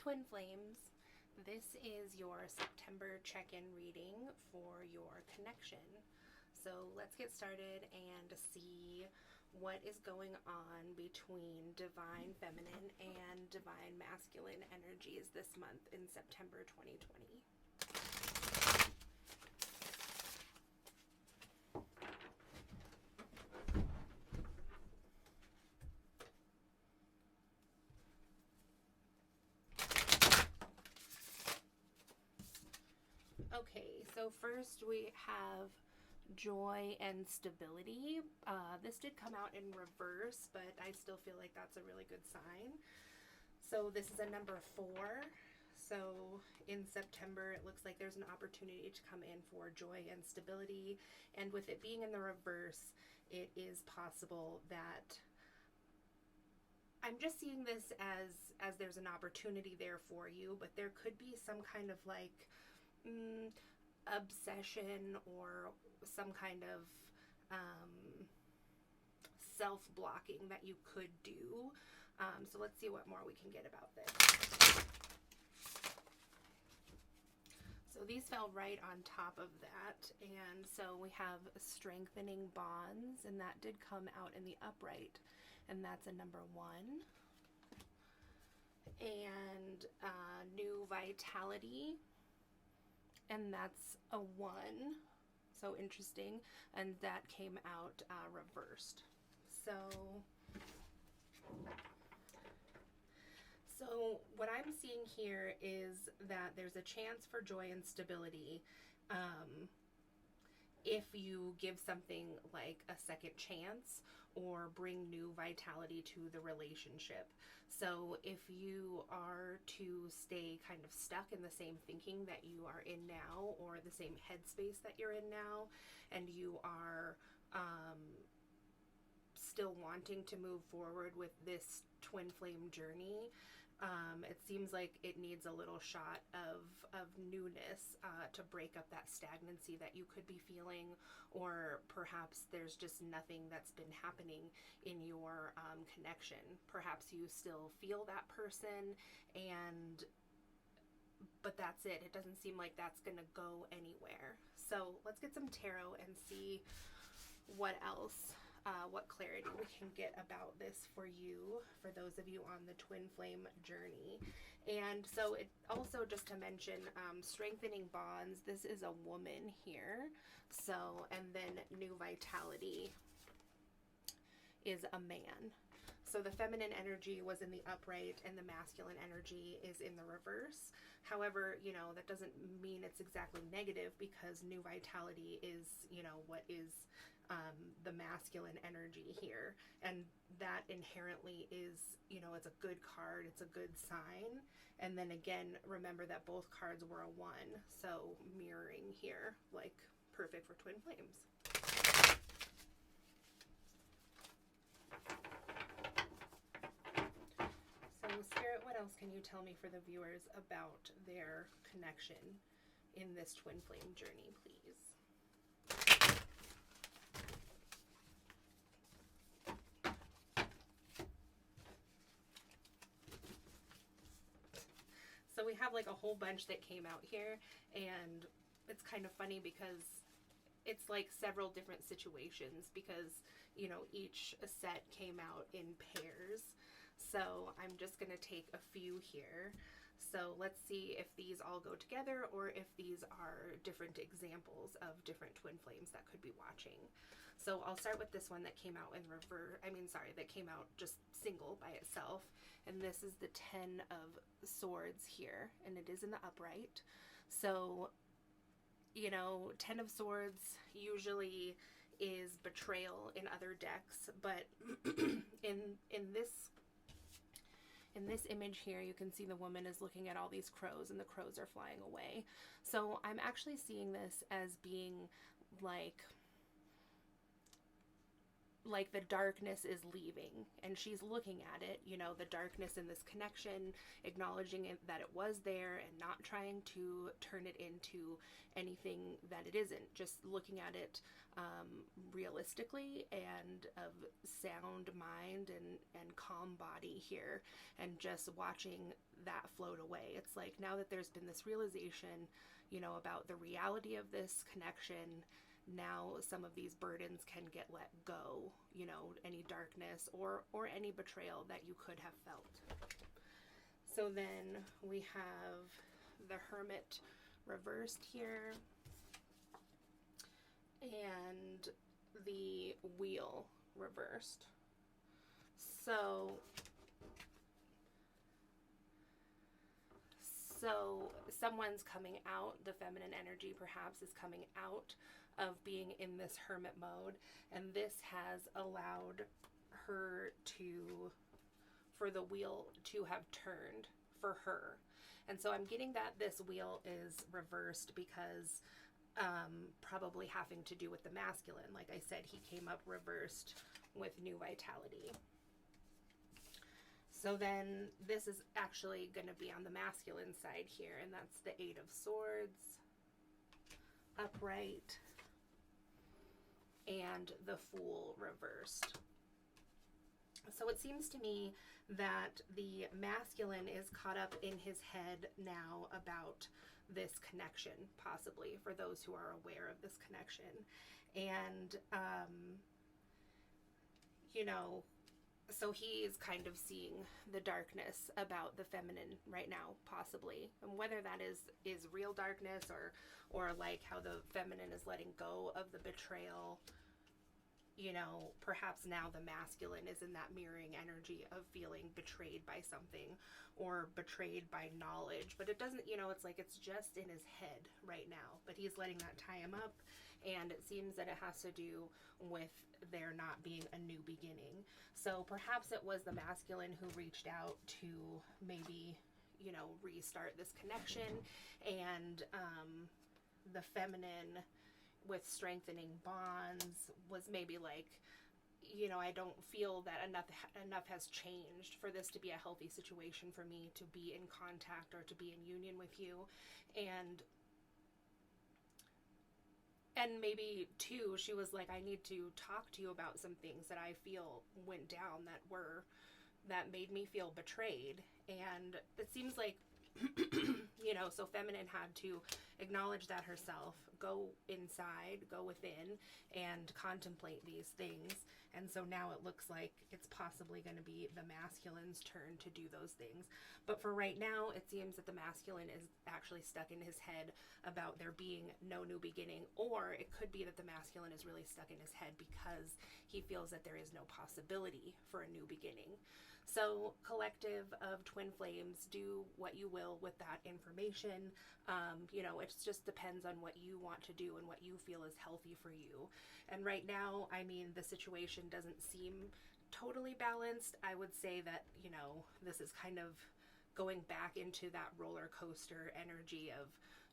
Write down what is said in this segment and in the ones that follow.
Twin Flames. This is your September check-in reading for your connection. So let's get started and see what is going on between divine feminine and divine masculine energies this month in September 2020. Okay, so first we have joy and stability. This did come out in reverse, but I still feel like that's a really good sign. So this is a number 4. So in September, it looks like there's an opportunity to come in for joy and stability. And with it being in the reverse, it is possible that I'm just seeing this as there's an opportunity there for you, but there could be some kind of like obsession or some kind of self-blocking that you could do. So let's see what more we can get about this. So these fell right on top of that, and so we have strengthening bonds, and that did come out in the upright, and that's a number 1. And new vitality, and that's a 1. So interesting. And that came out reversed. So what I'm seeing here is that there's a chance for joy and stability if you give something like a second chance or bring new vitality to the relationship. So if you are to stay kind of stuck in the same thinking that you are in now, or the same headspace that you're in now, and you are still wanting to move forward with this twin flame journey, it seems like it needs a little shot of newness to break up that stagnancy that you could be feeling, or perhaps there's just nothing that's been happening in your connection. Perhaps you still feel that person, but that's it. It doesn't seem like that's gonna go anywhere. So let's get some tarot and see what else, what clarity we can get about this for you, for those of you on the twin flame journey. And so it also, just to mention, strengthening bonds, this is a woman here. So, and then new vitality is a man. So the feminine energy was in the upright and the masculine energy is in the reverse. However, you know, that doesn't mean it's exactly negative, because new vitality is, you know, what is the masculine energy here. And that inherently is, you know, it's a good card. It's a good sign. And then again, remember that both cards were a 1. So mirroring here, like perfect for twin flames. So Spirit, what else can you tell me for the viewers about their connection in this twin flame journey, please? So we have like a whole bunch that came out here, and it's kind of funny because it's like several different situations, because, you know, each set came out in pairs. So I'm just going to take a few here. So let's see if these all go together, or if these are different examples of different twin flames that could be watching. So I'll start with this one that came out in reverse. That came out just single by itself. And this is the 10 of Swords here, and it is in the upright. So, you know, 10 of Swords usually is betrayal in other decks, but in this image here, you can see the woman is looking at all these crows, and the crows are flying away. So I'm actually seeing this as being like like the darkness is leaving, and she's looking at it, you know, the darkness in this connection, acknowledging it, that it was there, and not trying to turn it into anything that it isn't, just looking at it realistically, and of sound mind and calm body here, and just watching that float away. It's like, now that there's been this realization, you know, about the reality of this connection, now some of these burdens can get let go, you know, any darkness or any betrayal that you could have felt. So then we have the Hermit reversed here, and the Wheel reversed. So someone's coming out, the feminine energy perhaps is coming out of being in this hermit mode, and this has allowed her for the wheel to have turned for her. And so I'm getting that this wheel is reversed because probably having to do with the masculine. Like I said, he came up reversed with new vitality. So then this is actually going to be on the masculine side here, and that's the Eight of Swords, upright, and the Fool reversed. So it seems to me that the masculine is caught up in his head now about this connection, possibly, for those who are aware of this connection. And, you know, so he is kind of seeing the darkness about the feminine right now, possibly. And whether that is real darkness, or like how the feminine is letting go of the betrayal, you know, perhaps now the masculine is in that mirroring energy of feeling betrayed by something, or betrayed by knowledge. But it doesn't, you know, it's like it's just in his head right now. But he's letting that tie him up, and it seems that it has to do with there not being a new beginning. So perhaps it was the masculine who reached out to maybe, you know, restart this connection, and the feminine, with strengthening bonds, was maybe like, you know, I don't feel that enough has changed for this to be a healthy situation for me to be in contact or to be in union with you. And maybe too, she was like, I need to talk to you about some things that I feel went down that made me feel betrayed. And it seems like, you know, so feminine had to acknowledge that herself, go inside, go within, and contemplate these things. And so now it looks like it's possibly going to be the masculine's turn to do those things. But for right now, it seems that the masculine is actually stuck in his head about there being no new beginning. Or it could be that the masculine is really stuck in his head because he feels that there is no possibility for a new beginning. So collective of twin flames, do what you will with that information. You know, it just depends on what you want to do and what you feel is healthy for you. And right now, I mean, the situation doesn't seem totally balanced. I would say that, you know, this is kind of going back into that roller coaster energy of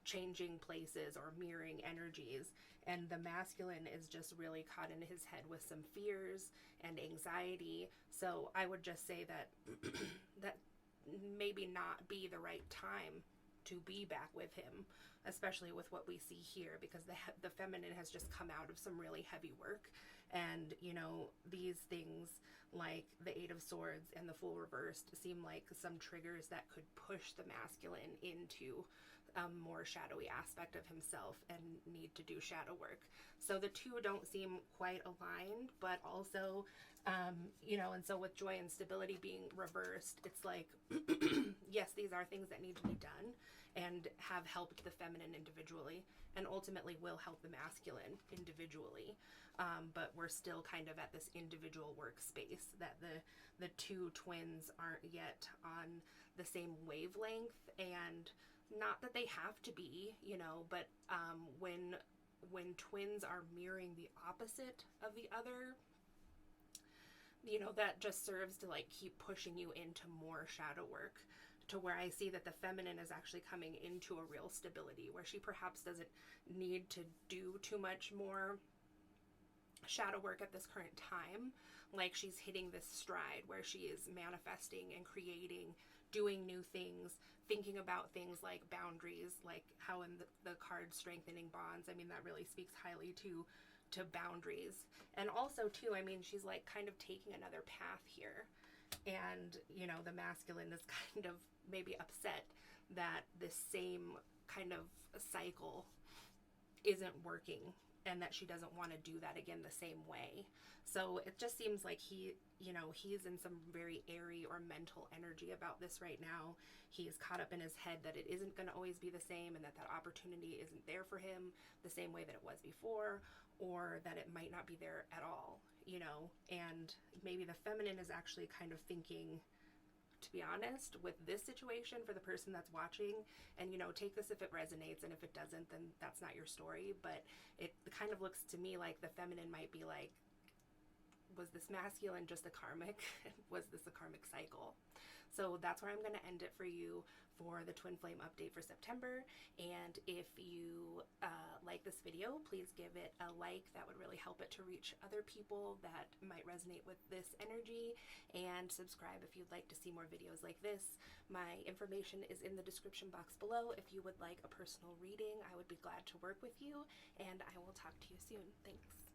changing places or mirroring energies. And the masculine is just really caught in his head with some fears and anxiety. So I would just say that that maybe not be the right time to be back with him, especially with what we see here, because the feminine has just come out of some really heavy work. And, you know, these things like the Eight of Swords and the Fool reversed seem like some triggers that could push the masculine into a more shadowy aspect of himself and need to do shadow work. So the two don't seem quite aligned, but also, you know, and so with joy and stability being reversed, it's like, yes, these are things that need to be done and have helped the feminine individually, and ultimately will help the masculine individually. But we're still kind of at this individual workspace that the two twins aren't yet on the same wavelength. And not that they have to be, you know, but when twins are mirroring the opposite of the other, you know, that just serves to like keep pushing you into more shadow work, to where I see that the feminine is actually coming into a real stability where she perhaps doesn't need to do too much more shadow work at this current time, like she's hitting this stride where she is manifesting and creating, doing new things, thinking about things like boundaries, like how in the card strengthening bonds, I mean, that really speaks highly to boundaries. And also too, I mean, she's like kind of taking another path here. And, you know, the masculine is kind of maybe upset that this same kind of cycle isn't working, and that she doesn't want to do that again the same way. So it just seems like he, you know, he's in some very airy or mental energy about this right now. He is caught up in his head that it isn't going to always be the same, and that that opportunity isn't there for him the same way that it was before, or that it might not be there at all, you know. And maybe the feminine is actually kind of thinking, to be honest, with this situation for the person that's watching, and, you know, take this if it resonates, and if it doesn't, then that's not your story. But it kind of looks to me like the feminine might be like, was this masculine just a karmic? Was this a karmic cycle? So that's where I'm going to end it for you for the twin flame update for September. And if you like this video, please give it a like. That would really help it to reach other people that might resonate with this energy. And subscribe if you'd like to see more videos like this. My information is in the description box below. If you would like a personal reading, I would be glad to work with you. And I will talk to you soon. Thanks.